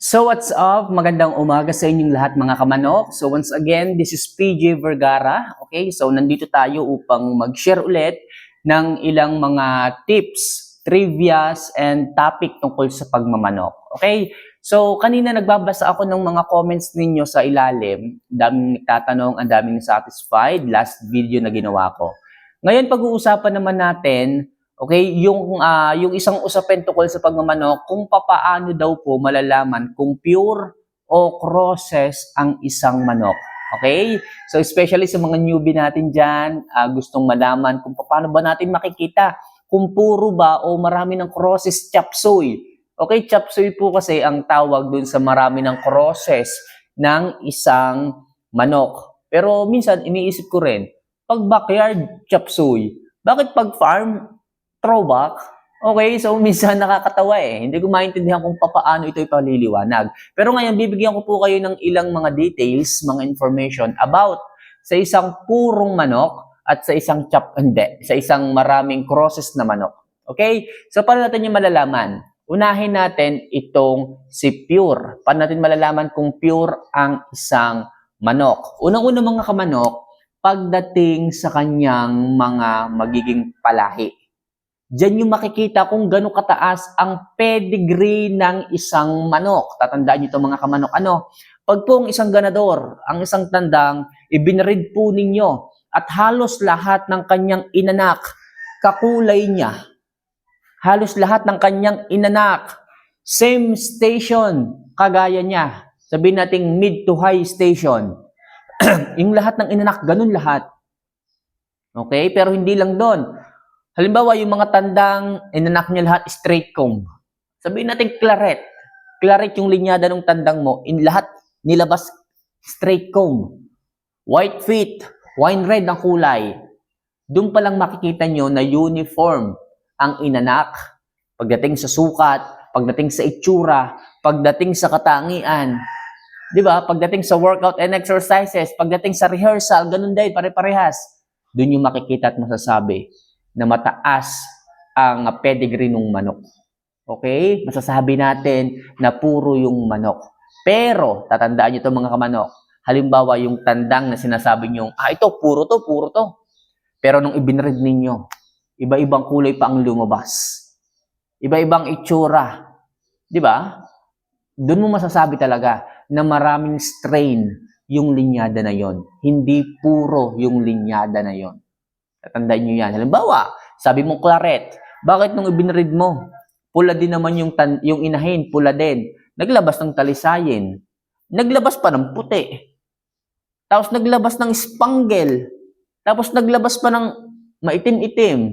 So what's up? Magandang umaga sa inyong lahat mga kamanok. So once again, this is PJ Vergara. Okay, so nandito tayo upang mag-share ulit ng ilang mga tips, trivias, and topic tungkol sa pagmamanok. Okay, so kanina nagbabasa ako ng mga comments ninyo sa ilalim. Daming nagtatanong, ang daming satisfied. Last video na ginawa ko. Ngayon pag-uusapan naman natin. Okay, yung isang usapin tungkol sa pagmamanok, kung papaano daw po malalaman kung pure o crosses ang isang manok. Okay? So especially sa mga newbie natin diyan, gustong malaman kung paano ba natin makikita kung puro ba o marami ng crosses chop suey. Okay, chop suey po kasi ang tawag dun sa marami ng crosses ng isang manok. Pero minsan iniisip ko rin, pag backyard chop suey, bakit pag farm throwback? Okay, so minsan nakakatawa eh. Hindi ko maintindihan kung paano ito ipaliliwanag. Pero ngayon, bibigyan ko po kayo ng ilang mga details, mga information about sa isang purong manok at sa isang sa isang maraming crosses na manok. Okay? So, paano natin yung malalaman? Unahin natin itong si pure. Paano natin malalaman kung pure ang isang manok? Unang-una mga kamanok, pagdating sa kanyang mga magiging palahi. Diyan yung makikita kung gano'ng kataas ang pedigree ng isang manok. Tatandaan nyo ito mga kamanok. Pag po ang isang ganador, ang isang tandang, ibinread po ninyo at halos lahat ng kanyang inanak, kakulay niya. Halos lahat ng kanyang inanak, same station, kagaya niya. Sabihin natin mid to high station. Yung lahat ng inanak, ganun lahat. Okay? Pero hindi lang doon. Halimbawa, yung mga tandang inanak niya lahat straight comb. Sabihin natin claret. Claret yung linyada ng tandang mo, in lahat nilabas straight comb. White feet, wine red ang kulay. Doon pa lang makikita nyo na uniform ang inanak. Pagdating sa sukat, pagdating sa itsura, pagdating sa katangian. Di ba? Pagdating sa workout and exercises, pagdating sa rehearsal, ganun din, pare-parehas. Doon yung makikita at masasabi na mataas ang pedigree ng manok. Okay? Masasabi natin na puro yung manok. Pero, tatandaan nyo ito mga kamanok. Halimbawa, yung tandang na sinasabi nyo, ito, puro to, puro to. Pero nung ibinread ninyo, iba-ibang kulay pa ang lumabas. Iba-ibang itsura. Di ba? Doon mo masasabi talaga na maraming strain yung linyada na yon. Hindi puro yung linyada na yon. Tatandaan nyo yan. Halimbawa, sabi mo claret. Bakit nung ibinread mo, pula din naman yung inahin, pula din. Naglabas ng talisayin. Naglabas pa ng puti. Tapos naglabas ng spangle. Tapos naglabas pa ng maitim-itim.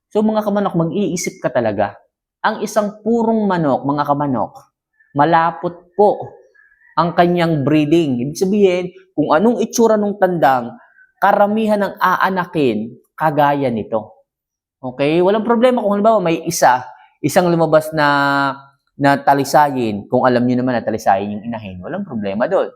So mga kamanok, mag-iisip ka talaga. Ang isang purong manok, mga kamanok, malapot po ang kanyang breeding. Ibig sabihin, kung anong itsura ng tandang, karamihan ng aanakin, kagaya nito. Okay? Walang problema kung halimbawa may isang lumabas na talisayin. Kung alam niyo naman na talisayin yung inahin, walang problema doon.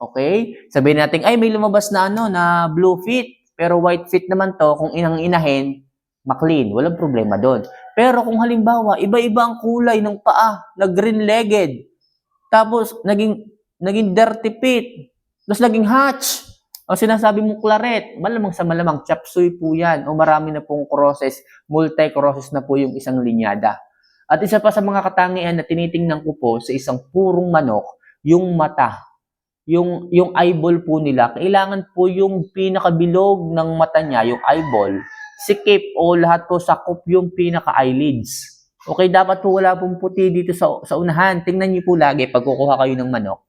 Okay? Sabihin natin, ay may lumabas na na blue feet, pero white feet naman to, kung inahin, maklin. Walang problema doon. Pero kung halimbawa, iba-iba ang kulay ng paa, na green-legged, tapos naging dirty feet, tapos naging hatch, ang sinasabi mong claret, malamang sa malamang, chop suey po yan. O marami na pong crosses, multi-crosses na po yung isang linyada. At isa pa sa mga katangian na tinitingnan ko po sa isang purong manok, yung mata. Yung eyeball po nila, kailangan po yung pinakabilog ng mata niya, yung eyeball, sikip o lahat po sakop yung pinaka-eyelids. Okay, dapat po wala pong puti dito sa unahan. Tingnan niyo po lagi pag kukuha kayo ng manok.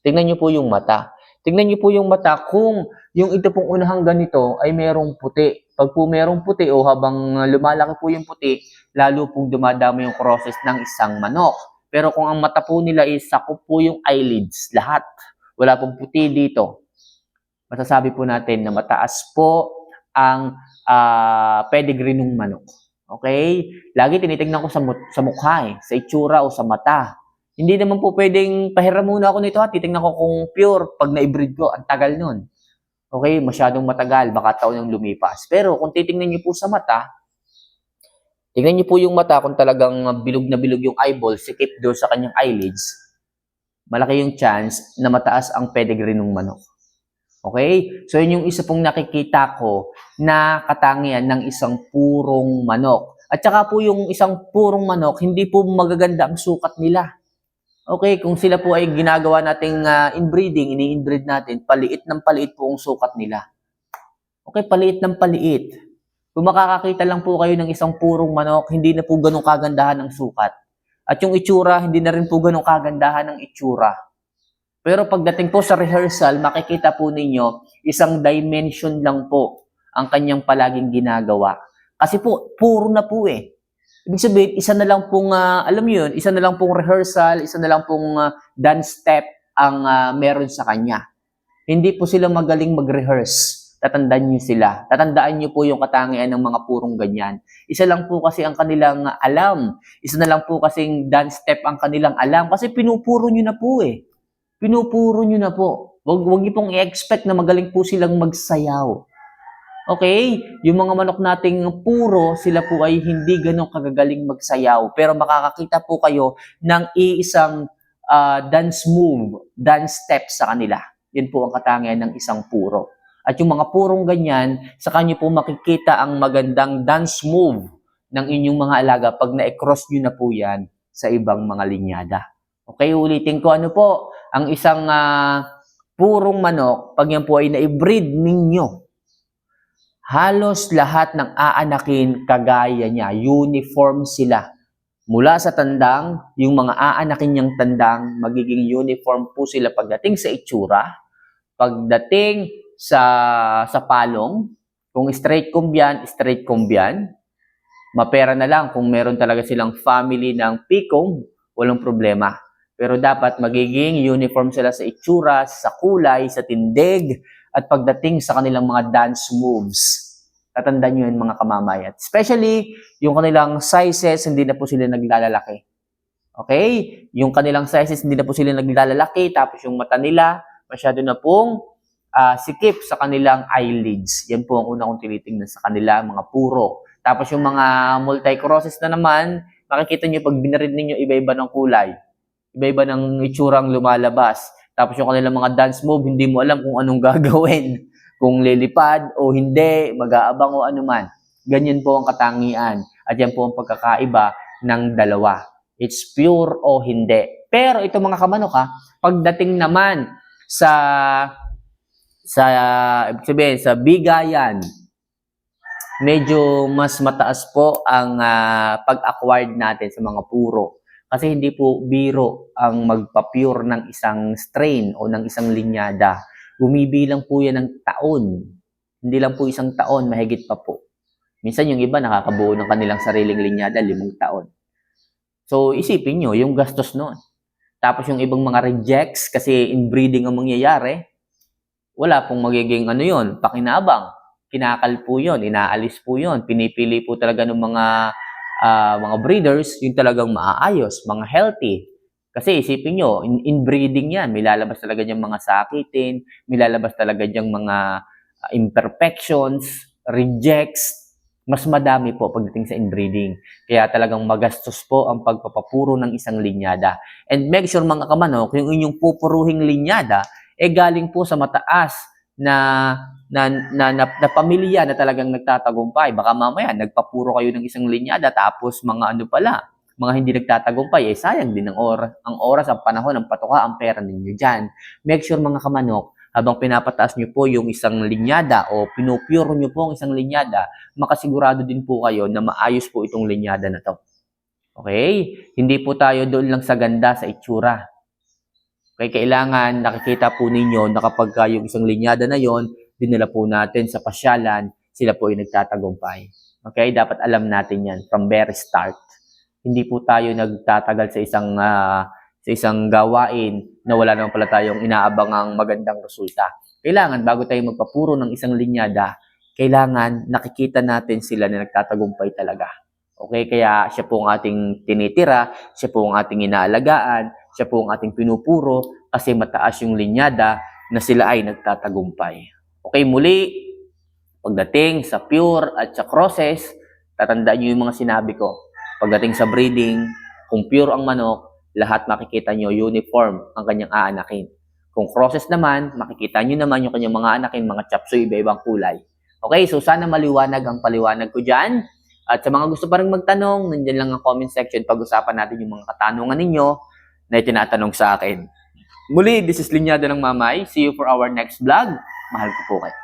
Tingnan niyo po yung mata. Tingnan niyo po yung mata kung yung ito pong unahang ganito ay merong puti. Pag po merong puti o habang lumalaki po yung puti, lalo pong dumadami yung crosses ng isang manok. Pero kung ang mata po nila is sakop po yung eyelids, lahat, wala pong puti dito, masasabi po natin na mataas po ang pedigree ng manok. Okay? Lagi tinitingnan ko sa mukha sa itsura o sa mata. Hindi naman po pwedeng pahiram muna ako nito titingnan ko kung pure pag na-breed ko. Ang tagal nun. Okay, masyadong matagal, baka taon yung lumipas. Pero kung titingnan niyo po sa mata, tingnan niyo po yung mata kung talagang bilog na bilog yung eyeball, sikip doon sa kanyang eyelids. malaki yung chance na mataas ang pedigree ng manok. Okay? So, yun yung isa pong nakikita ko na katangian ng isang purong manok. At saka po yung isang purong manok, hindi po magaganda ang sukat nila. Okay, kung sila po ay ginagawa nating inbreeding, ini-inbreed natin, paliit ng paliit po ang sukat nila. Okay, paliit ng paliit. Kung makakakita lang po kayo ng isang purong manok, hindi na po ganun kagandahan ng sukat. At yung itsura, hindi na rin po ganun kagandahan ng itsura. Pero pagdating po sa rehearsal, makikita po ninyo, isang dimension lang po ang kanyang palaging ginagawa. Kasi po, puro na po eh. Ibig sabihin, isa na lang pong, alam niyo yun, isa na lang pong rehearsal, isa na lang pong dance step ang meron sa kanya. Hindi po sila magaling mag-rehearse. Tatandaan niyo sila. Tatandaan niyo po yung katangian ng mga purong ganyan. Isa lang po kasi ang kanilang alam. Isa na lang po kasing dance step ang kanilang alam. Kasi pinupuro niyo na po eh. Pinupuro niyo na po. Huwag niyo pong i-expect na magaling po silang magsayaw. Okay? Yung mga manok nating puro, sila po ay hindi ganun kagagaling magsayaw. Pero makakakita po kayo ng iisang dance move, dance step sa kanila. Yan po ang katangian ng isang puro. At yung mga purong ganyan, sa kanyo po makikita ang magandang dance move ng inyong mga alaga pag na-cross nyo na po yan sa ibang mga linyada. Okay, ulitin ko ano po, ang isang purong manok, pag yan po ay na-breed ninyo, halos lahat ng aanakin kagaya niya, uniform sila. Mula sa tandang, yung mga aanakin niyang tandang, magiging uniform po sila pagdating sa itsura, pagdating sa palong, kung straight comb yan, straight comb yan. Mapera na lang kung meron talaga silang family ng P-comb, walang problema. Pero dapat magiging uniform sila sa itsura, sa kulay, sa tindig, at pagdating sa kanilang mga dance moves. Tatandaan nyo yun mga kamamayat. Especially, yung kanilang sizes, hindi na po sila naglalalaki. Okay? Yung kanilang sizes, hindi na po sila naglalalaki. Tapos yung mata nila, masyado na pong sikip sa kanilang eyelids. Yan po ang una kong tinitingnan sa kanila, mga puro. Tapos yung mga multi-crosses na naman, makikita nyo pag binarid ninyo, iba-iba ng kulay. Iba-iba ng itsurang lumalabas. Tapos yung kanilang mga dance move, hindi mo alam kung anong gagawin. Kung lilipad o hindi, mag-aabang o anuman. Ganyan po ang katangian. At yan po ang pagkakaiba ng dalawa. It's pure o hindi. Pero ito mga kamanok pagdating naman ibig sabihin, sa bigayan, medyo mas mataas po ang pag-acquired natin sa mga puro. Kasi hindi po biro ang magpa-pure ng isang strain o ng isang linyada. Bumibilang po yan ng taon. Hindi lang po isang taon, mahigit pa po. Minsan yung iba nakakabuo ng kanilang sariling linyada, 5 taon. So isipin nyo, yung gastos noon. Tapos yung ibang mga rejects, kasi inbreeding ang mangyayari, wala pong magiging pakinabang. Kinakal po yun, inaalis po yun. Pinipili po talaga ng mga breeders yung talagang maayos, mga healthy. Kasi isipin nyo, inbreeding yan, may lalabas talaga niyang mga sakitin, may lalabas talaga niyang mga imperfections, rejects, mas madami po pagdating sa inbreeding. Kaya talagang magastos po ang pagpapapuro ng isang linyada. And make sure mga kamanok, yung inyong pupuruhing linyada, galing po sa mataas na pamilya na talagang nagtatagumpay. Baka mamaya, nagpapuro kayo ng isang linyada, tapos mga hindi nagtatagumpay, sayang din ang oras, ang panahon, ang patuka, ang pera ninyo dyan. Make sure mga kamanok, habang pinapataas nyo po yung isang linyada o pinupure nyo po ang isang linyada, makasigurado din po kayo na maayos po itong linyada na to. Okay? Hindi po tayo doon lang sa ganda, sa itsura. Okay, kailangan nakikita po ninyo na kapag yung isang linyada na yon, dinala po natin sa pasyalan, sila po ay nagtatagumpay. Okay, dapat alam natin yan from very start. Hindi po tayo nagtatagal sa isang gawain na wala naman pala tayong inaabangang magandang resulta. Kailangan, bago tayo magpapuro ng isang linyada, kailangan nakikita natin sila na nagtatagumpay talaga. Okay, kaya siya po ang ating tinitira, siya po ang ating inaalagaan, siya po ang ating pinupuro kasi mataas yung linyada na sila ay nagtatagumpay. Okay, muli, pagdating sa pure at sa crosses, tatandaan nyo yung mga sinabi ko. Pagdating sa breeding, kung pure ang manok, lahat makikita nyo uniform ang kanyang aanakin. Kung crosses naman, makikita nyo naman yung kanyang mga anakin, mga chapsoy, iba-ibang kulay. Okay, so sana maliwanag ang paliwanag ko dyan. At sa mga gusto pa rin magtanong, nandiyan lang ang comment section. Pag-usapan natin yung mga katanungan ninyo na itinatanong sa akin. Muli, this is Linyado ng Mamay. See you for our next vlog. Mahal ko po kayo.